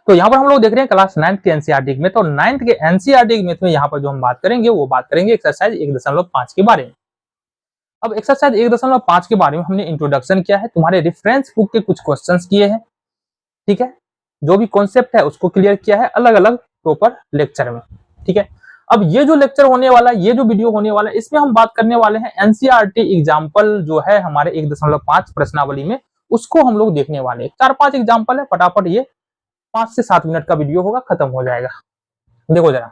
तो यहाँ पर हम लोग देख रहे हैं क्लास 9th के एनसीईआरटी में। तो 9th के एनसीईआरटी मैथ में यहाँ पर जो हम बात करेंगे वो बात करेंगे एक्सरसाइज 1.5 के बारे में। अब एक्सरसाइज 1.5 के बारे में हमने इंट्रोडक्शन किया है, तुम्हारे रेफरेंस बुक के कुछ क्वेश्चंस किए हैं, ठीक है, जो भी कॉन्सेप्ट है उसको क्लियर किया है अलग अलग प्रॉपर लेक्चर में, ठीक है। अब ये जो लेक्चर होने वाला है, ये जो वीडियो होने वाला है, इसमें हम बात करने वाले हैं एनसीईआरटी एग्जाम्पल जो है हमारे 1.5 प्रश्नावली में, उसको हम लोग देखने वाले हैं। 4-5 एग्जाम्पल है, फटाफट ये 5 से 7 मिनट का वीडियो होगा, खत्म हो जाएगा। देखो जरा,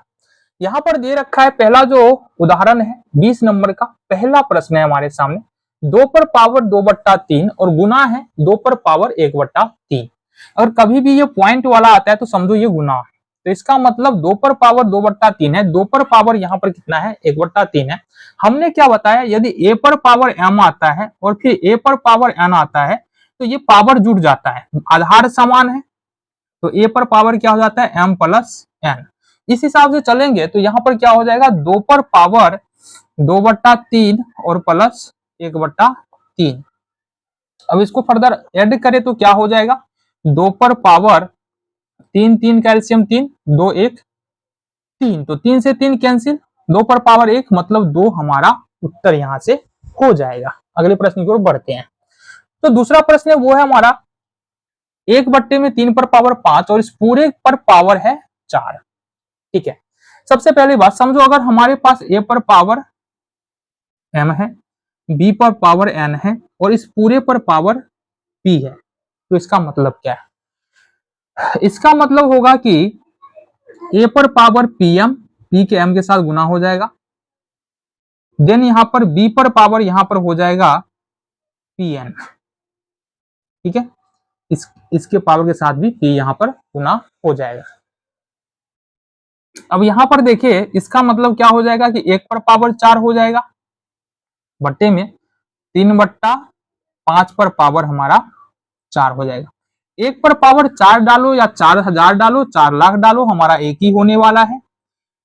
यहाँ पर दे रखा है पहला जो उदाहरण है 20 नंबर का पहला प्रश्न है हमारे सामने, 2 पर पावर 2/3 और गुना है 2 पर पावर 1/3। अगर कभी भी ये पॉइंट वाला आता है तो समझो ये गुना है, तो इसका मतलब 2 पर पावर 2/3 है, 2 पर पावर यहाँ पर कितना है 1/3 है। हमने क्या बताया, यदि a पर पावर m आता है और फिर a पर पावर n आता है तो ये पावर जुड़ जाता है, आधार समान है, तो a पर पावर क्या हो जाता है m प्लस n। इस हिसाब से चलेंगे तो यहाँ पर क्या हो जाएगा 2 पर पावर 2/3 और प्लस 1/3। अब इसको फर्दर ऐड करें तो क्या हो जाएगा 2 पर पावर 3 कैल्शियम 3 2 1 3, तो 3 से 3 कैंसिल, 2 पर पावर 1 मतलब 2 हमारा उत्तर यहाँ से हो जाएगा। अगले प्रश्न की ओर बढ़ते हैं। तो दूसरा प्रश्न है वो है हमारा 1/3 पर पावर 5 और इस पूरे पर पावर है 4, ठीक है। सबसे पहली बात समझो, अगर हमारे पास a पर पावर m है, b पर पावर n है और इस पूरे पर पावर p है, तो इसका मतलब क्या है, इसका मतलब होगा कि a पर पावर pm, p के m के साथ गुना हो जाएगा, देन यहां पर b पर पावर यहां पर हो जाएगा pn, ठीक है, इसके पावर के साथ भी p यहां पर गुना हो जाएगा। अब यहां पर देखिए इसका मतलब क्या हो जाएगा कि 1 पर पावर 4 हो जाएगा बट्टे में 3/5 पर पावर हमारा 4 हो जाएगा। 1 पर पावर 4 डालो या 4000 डालो, 4 लाख डालो, हमारा एक ही होने वाला है।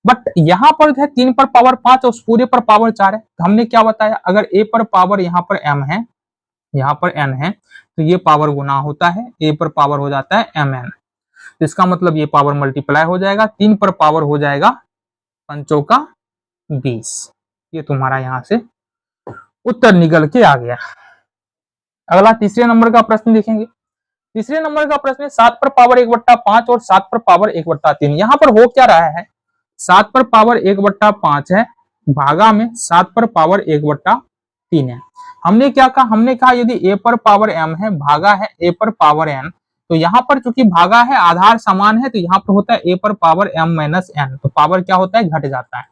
बट यहां पर है 3 पर पावर 5 और उस पूरे पर पावर 4 है, तो हमने क्या बताया, अगर a पर पावर यहाँ पर m है, यहाँ पर n है, तो ये पावर गुना होता है, a पर पावर हो जाता है mn, तो इसका मतलब ये पावर मल्टीप्लाई हो जाएगा, 3 पर पावर हो जाएगा 5 का 20। ये तुम्हारा यहां से उत्तर निकल के आ गया। अगला तीसरे नंबर का प्रश्न देखेंगे। तीसरे नंबर का प्रश्न है 7 पर पावर 1/5 और 7 पर पावर 1/3। यहां पर हो क्या रहा है, 7 पर पावर 1/5 है, भागा में 7 पर पावर 1/3 है। हमने क्या कहा, हमने कहा यदि a पर पावर m है, भागा है a पर पावर n, तो यहाँ पर चूंकि भागा है आधार समान है, तो यहाँ पर होता है a पर पावर m माइनस n, तो पावर क्या होता है घट जाता है।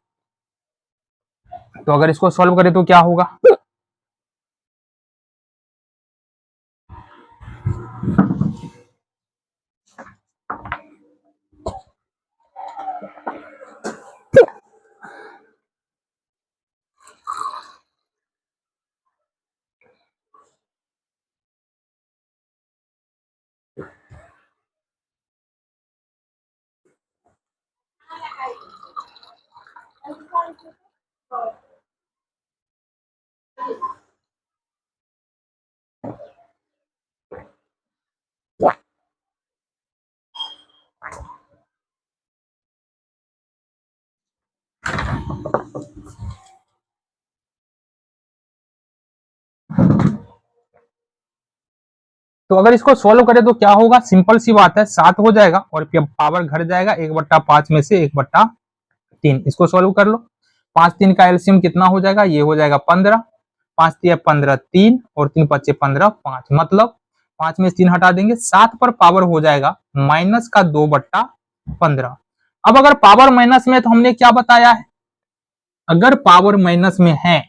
तो अगर इसको सॉल्व करें तो क्या होगा, तो अगर इसको सोल्व करें तो क्या होगा, सिंपल सी बात है 7 हो जाएगा और फिर पावर घट जाएगा 1/5 में से 1/3। इसको सोल्व कर लो, 5 3 का एलसीएम कितना हो जाएगा, ये हो जाएगा 15, 5 3 15 3 और 3 5 15 5, मतलब 5 में 3 हटा देंगे, 7 पर पावर हो जाएगा माइनस का 2/15। अब अगर पावर माइनस में, तो हमने क्या बताया है, अगर पावर माइनस में है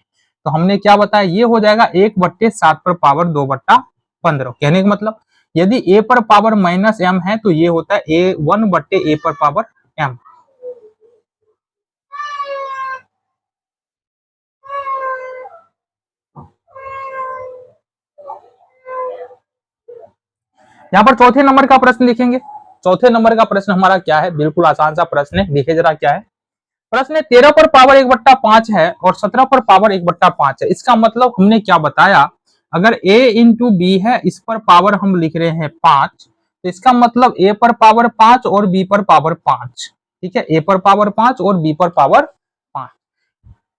तो हमने क्या बताया, ये हो जाएगा 1/7 पर पावर 2/15। कहने का मतलब यदि a पर पावर माइनस m है तो ये होता है a1/a पर पावर m। यहाँ पर चौथे नंबर का प्रश्न लिखेंगे। चौथे नंबर का प्रश्न हमारा क्या है, बिल्कुल आसान सा प्रश्न है, देखिए जरा क्या है प्रश्न। 13 पर पावर 1/5 है और 17 पर पावर 1/5 है। इसका मतलब हमने क्या बताया, अगर a इंटू बी है, इस पर पावर हम लिख रहे हैं 5, तो इसका मतलब a पर पावर 5 और b पर पावर 5, ठीक है, a पर पावर 5 और b पर पावर 5।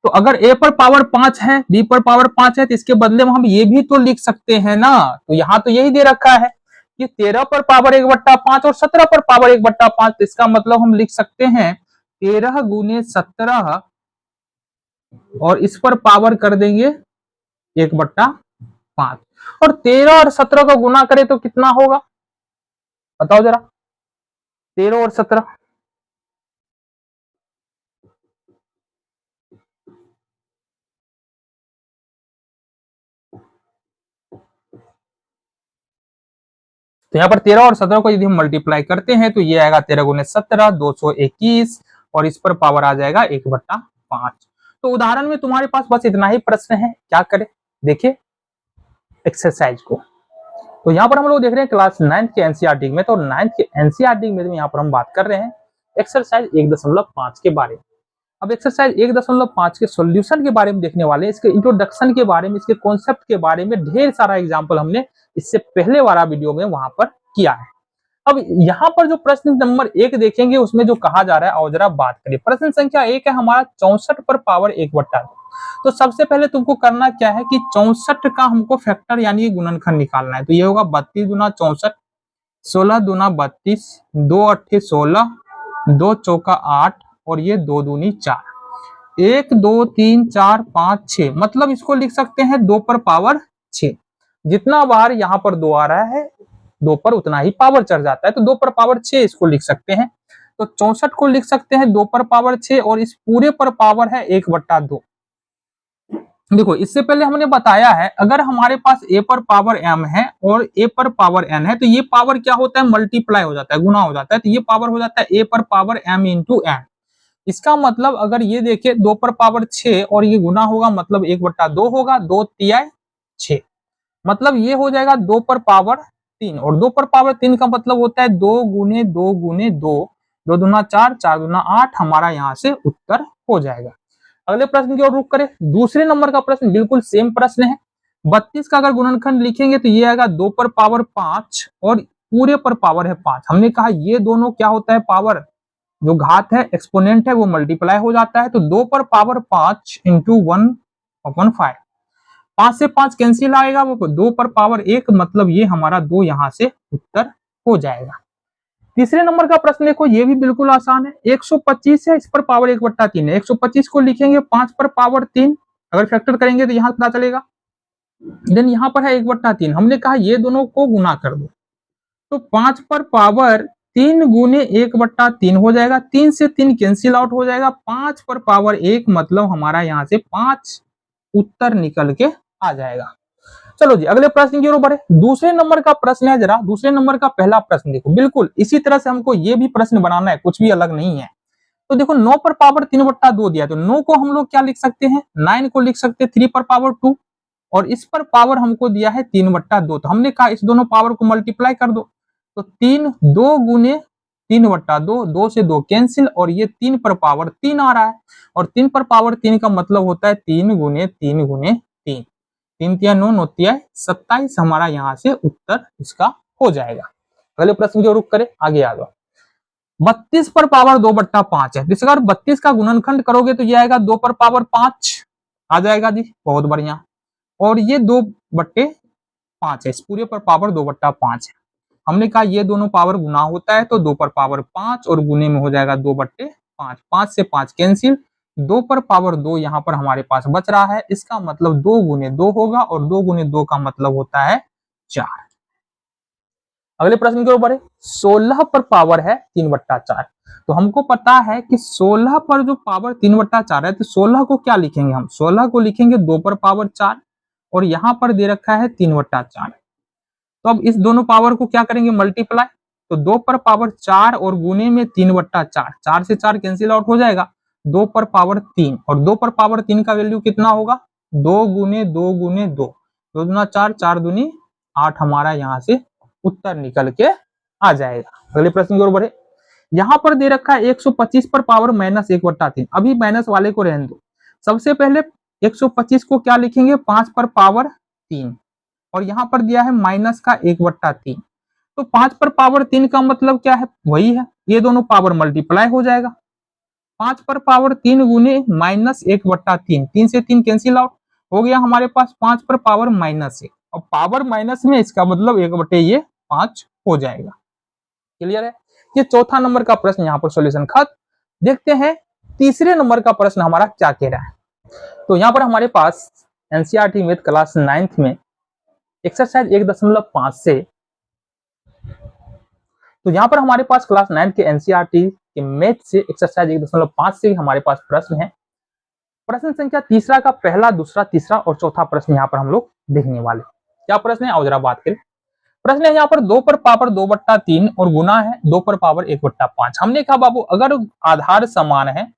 तो अगर a पर पावर 5 है, b पर पावर 5 है, तो इसके बदले में हम ये भी तो लिख सकते हैं ना। तो यहाँ तो यही दे रखा है कि 13 पर पावर 1/5 और 17 पर पावर 1/5। तो इसका मतलब हम लिख सकते हैं 13 गुने 17 और इस पर पावर कर देंगे 1/5। और 13 और 17 को गुना करें तो कितना होगा, बताओ जरा, 13 और 17। तो यहाँ पर 13 और 17 को यदि हम मल्टीप्लाई करते हैं तो ये आएगा 13 गुने 17 221 और इस पर पावर आ जाएगा 1/5। तो उदाहरण में तुम्हारे पास बस इतना ही प्रश्न है, क्या करें, देखिए एक्सरसाइज को। तो यहाँ पर हम लोग देख रहे हैं क्लास 9 के एनसीईआरटी में। तो 9 के एनसीईआरटी में यहाँ पर हम बात कर रहे हैं एक्सरसाइज 1.5 के बारे में। अब एक्सरसाइज 1.5 के सॉल्यूशन के बारे में देखने वाले हैं, इसके इंट्रोडक्शन के बारे में, इसके कॉन्सेप्ट के बारे में ढेर सारा एग्जांपल हमने इससे पहले वाला वीडियो में वहां पर किया है। अब यहाँ पर जो प्रश्न नंबर 1 देखेंगे उसमें जो कहा जा रहा है, आओ जरा बात करिए। प्रश्न संख्या 1 है हमारा 64 पर पावर 1/2। तो सबसे पहले तुमको करना क्या है कि 64 का हमको फैक्टर यानी गुणनखंड निकालना है। तो ये होगा 32 दूना 64, 16 दूना 32, 2 अट्ठे 16, 2 चौका 8 और ये 2 दूनी 4, 1 2 3 4 5 6। मतलब इसको लिख सकते हैं 2 पर पावर 6। जितना बार यहाँ पर 2 आ रहा है 2 पर उतना ही पावर चढ़ जाता है, तो 2 पर पावर 6 इसको लिख सकते हैं। तो 64 को लिख सकते हैं 2 पर पावर 6 और इस पूरे पर पावर है 1/2। देखो इससे पहले हमने बताया है अगर हमारे पास a पर पावर m है और a पर पावर n है तो ये पावर क्या होता है, मल्टीप्लाई हो जाता है, गुना हो जाता है। तो ये पावर हो जाता है a पर पावर m इंटू n। इसका मतलब अगर ये देखिए 2 पर पावर 6 और ये गुना होगा मतलब 1/2 होगा, 2 तिया 6, मतलब ये हो जाएगा 2 पर पावर 3। और 2 पर पावर 3 का मतलब होता है 2 गुने 2 गुने 2, 2 दूना 4, 4 दूना 8, हमारा यहाँ से उत्तर हो जाएगा। अगले प्रश्न की ओर रुख करें। दूसरे नंबर का प्रश्न बिल्कुल सेम प्रश्न है। 32 का अगर गुणनखंड लिखेंगे तो ये आएगा 2 पर पावर 5 और पूरे पर पावर है 5। हमने कहा ये दोनों क्या होता है, पावर जो घात है एक्सपोनेंट है वो मल्टीप्लाई हो जाता है। तो 2 पर पावर 5 इंटू 1/5, 5 से 5 कैंसिल आएगा, वो 2 पर पावर 1, मतलब ये हमारा 2 यहाँ से उत्तर हो जाएगा। तीसरे नंबर का प्रश्न देखो, ये भी बिल्कुल आसान है। 125 है, इस पर पावर 1/3 है। 125 को लिखेंगे 5 पर पावर 3, अगर फैक्टर करेंगे तो यहाँ पता चलेगा। देन यहाँ पर है 1/3, हमने कहा ये दोनों को गुना कर दो, तो 5 पर पावर 3 गुने 1/3 हो जाएगा। 3 से 3 कैंसिल आउट हो जाएगा, 5 पर पावर 1, मतलब हमारा यहाँ से 5 उत्तर निकल के आ जाएगा। चलो जी अगले प्रश्न की ओर बढ़े। दूसरे नंबर का प्रश्न है, जरा दूसरे नंबर का पहला प्रश्न देखो, बिल्कुल इसी तरह से हमको ये भी प्रश्न बनाना है, कुछ भी अलग नहीं है। तो देखो 9 पर पावर 3/2 दिया, तो 9 को हम लोग क्या लिख सकते हैं, 9 को लिख सकते हैं 3 पर पावर 2 और इस पर पावर हमको दिया है 3/2। तो हमने कहा इस दोनों पावर को मल्टीप्लाई कर दो, तो 3 2 गुने 3/2, 2 से 2 कैंसिल और ये 3 पर पावर 3 आ रहा है। और 3 पर पावर 3 का मतलब होता है 3 गुने 3 गुने 3, 3 तिया 9, 9 तिया 27, हमारा यहाँ से उत्तर इसका हो जाएगा। अगले प्रश्न की ओर रुख करें, आगे आ जाओ। 32 पर पावर 2/5 है, जिस अगर 32 का गुणनखंड करोगे तो ये आएगा 2 पर पावर 5 आ जाएगा जी, बहुत बढ़िया। और ये 2/5 है, इस पूरे पर पावर 2/5 है। हमने कहा ये दोनों पावर गुना होता है, तो 2 पर पावर 5 और गुने में हो जाएगा 2/5, 5 से 5 कैंसिल, 2 पर पावर 2 यहाँ पर हमारे पास बच रहा है। इसका मतलब 2 गुने 2 होगा और 2 गुने 2 का मतलब होता है 4। अगले प्रश्न के ऊपर 16 पर पावर है 3/4। तो हमको पता है कि 16 पर जो पावर 3/4 है, तो 16 को क्या लिखेंगे हम, 16 को लिखेंगे 2 पर पावर 4 और यहाँ पर दे रखा है 3/4। तो अब इस दोनों पावर को क्या करेंगे, मल्टीप्लाई। तो 2 पर पावर 4 और गुने में 3/4, 4 से 4 कैंसिल आउट हो जाएगा, 2 पर पावर 3 और 2 पर पावर 3 का वैल्यू कितना होगा, 2 गुने 2 गुने 2, 2 दूना 4, 4 दूनी 8, हमारा यहाँ से उत्तर निकल के आ जाएगा। अगले प्रश्न की ओर बढ़े। यहाँ पर दे रखा है 125 पर पावर -1/3। अभी माइनस वाले को रहने दो। सबसे पहले 125 को क्या लिखेंगे, 5 पर पावर 3 और यहाँ पर दिया है माइनस का 1/3। तो 5 पर पावर 3 का मतलब क्या है, वही है, ये दोनों पावर मल्टीप्लाई हो जाएगा। 5 पर पावर 3 गुने -1/3, 3 से 3 कैंसिल आउट हो गया हमारे पास 5 पर पावर -1। और पावर माइनस में इसका मतलब 1/5 हो जाएगा। क्लियर है? ये चौथा नंबर का प्रश्न यहाँ पर सॉल्यूशन खत्म। देखते हैं तीसरे नंबर का प्रश्न हमारा क्या कह रहा है। तो यहाँ पर हमारे पास एनसीईआरटी मैथ क्लास 9th में एक्सरसाइज 1.5 से, तो यहाँ पर हमारे पास क्लास 9 के एनसीईआरटी के मैथ से एक्सरसाइज 1.5 से हमारे पास प्रश्न है। प्रश्न संख्या तीसरा का पहला, दूसरा, तीसरा और चौथा प्रश्न यहाँ पर हम लोग देखने वाले। क्या प्रश्न है, आओ जरा बात करें। प्रश्न है यहाँ पर 2 पर पावर 2/3 और गुना है 2 पर पावर 1/5। हमने कहा बाबू अगर आधार समान है,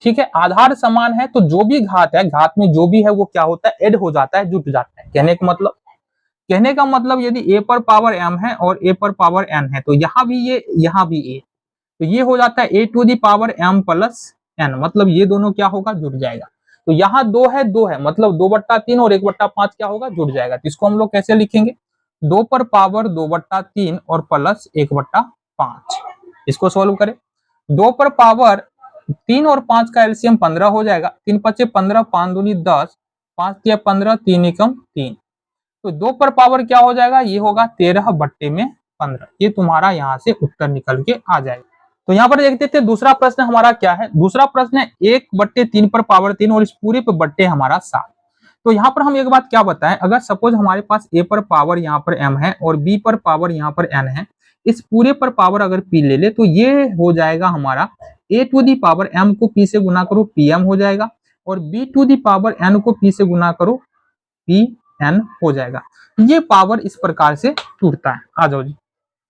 ठीक है, आधार समान है तो जो भी घात है, घात में जो भी है वो क्या होता है, ऐड हो जाता है, जुट जाता है। कहने का मतलब यदि a पर पावर m है और a पर पावर n है तो यहाँ भी ये, यहाँ भी a, तो ये हो जाता है a to the power m plus n, मतलब ये दोनों क्या होगा, जुड़ जाएगा। तो यहाँ 2 है मतलब 2/3 और 1/5 क्या होगा, जुड़ जाएगा। तो इसको हम लोग कैसे लिखेंगे, 2 पर पावर 2/3 और प्लस 1/5। इसको सोल्व करें। 2 पर पावर 3 और 5 का एलसीएम 15 हो जाएगा। 3 5 15, 5 दूनी 10, 5 तिया 15, 3 एकम 3। तो 2 पर पावर क्या हो जाएगा, ये होगा 13/15। ये तुम्हारा यहाँ से उत्तर निकल के आ जाएगा। तो यहाँ पर देखते थे दूसरा प्रश्न हमारा क्या है। दूसरा प्रश्न है 1/3 पर पावर 3 और इस पूरे पे बट्टे हमारा 7। तो यहाँ पर हम एक बात क्या बताएं, अगर सपोज हमारे पास a पर पावर यहाँ पर m है और b पर पावर यहाँ पर n है, इस पूरे पर पावर अगर p ले ले तो ये हो जाएगा हमारा a to the power m को p से गुना करो pm हो जाएगा, और b to the power n को p से गुना करो pn हो जाएगा। ये पावर इस प्रकार से टूटता है। आ जाओ जी,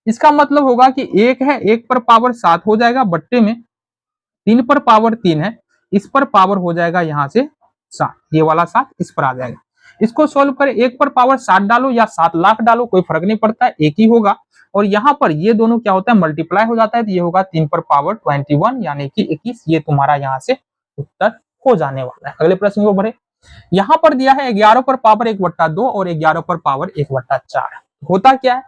इसका मतलब होगा कि 1 है, 1 पर पावर 7 हो जाएगा, बट्टे में 3 पर पावर 3 है, इस पर पावर हो जाएगा यहाँ से 7, ये वाला 7 इस पर आ जाएगा। इसको सोल्व करें, 1 पर पावर 7 डालो या 7 लाख डालो, कोई फर्क नहीं पड़ता है, एक ही होगा। और यहाँ पर ये दोनों क्या होता है, मल्टीप्लाई हो जाता है, तो ये होगा 3 पर पावर 21 यानी कि 21। ये तुम्हारा यहाँ से उत्तर हो जाने वाला है। अगले प्रश्न को बढ़े। यहाँ पर दिया है 11 पर पावर 1/2 और 11 पर पावर 1/4। होता क्या है,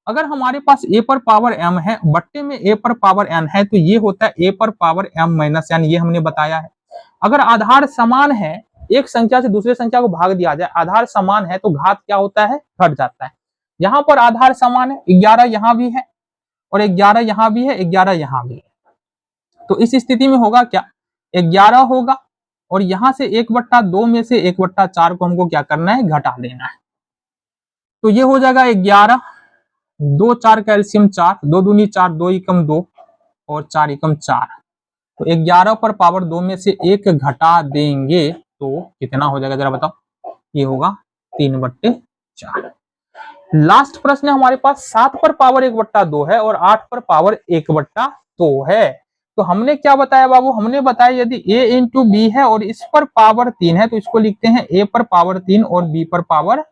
अगर हमारे पास a पर पावर m है, बट्टे में a पर पावर n है, तो ये होता है a पर पावर m माइनस n, ये हमने बताया है। अगर आधार समान है, एक संख्या से दूसरे संख्या को भाग दिया जाए, आधार समान है तो घात क्या होता है, घट जाता है। यहाँ पर आधार समान है, 11 यहाँ भी है और 11 यहाँ भी है, 11 यहाँ भी है। तो इस स्थिति में होगा क्या, 11 होगा और यहाँ से 1/2 में से 1/4 को हमको क्या करना है, घटा देना है। तो ये हो जाएगा 11, 2 4 का एलसीएम 4, 2 दूनी 4, 2 एकम 2 और 4 एकम 4। तो 11 पर पावर 2 में से 1 घटा देंगे तो कितना हो जाएगा, जरा बताओ। ये होगा 3/4। लास्ट प्रश्न हमारे पास 7 पर पावर 1/2 है और 8 पर पावर 1/2 है। तो हमने क्या बताया बाबू, हमने बताया यदि a इंटू बी है और इस पर पावर 3 है तो इसको लिखते हैं a पर पावर 3 और b पर पावर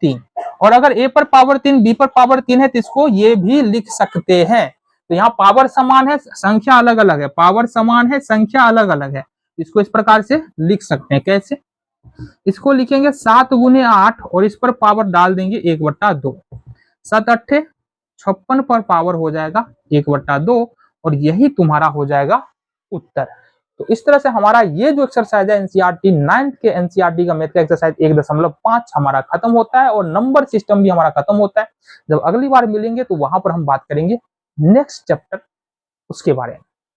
3। और अगर a पर पावर 3 b पर पावर 3 है तो इसको ये भी लिख सकते हैं। तो यहाँ पावर समान है, संख्या अलग अलग है, पावर समान है, संख्या अलग अलग है, इसको इस प्रकार से लिख सकते हैं। कैसे, इसको लिखेंगे 7 गुने 8 और इस पर पावर डाल देंगे 1/2। 7 8 56 पर पावर हो जाएगा 1/2 और यही तुम्हारा हो जाएगा उत्तर। तो इस तरह से हमारा ये जो एक्सरसाइज है एनसीईआरटी 9th के एनसीईआरटी का मैथ का एक्सरसाइज 1.5 हमारा खत्म होता है और नंबर सिस्टम भी हमारा खत्म होता है। जब अगली बार मिलेंगे तो वहां पर हम बात करेंगे नेक्स्ट चैप्टर उसके बारे में।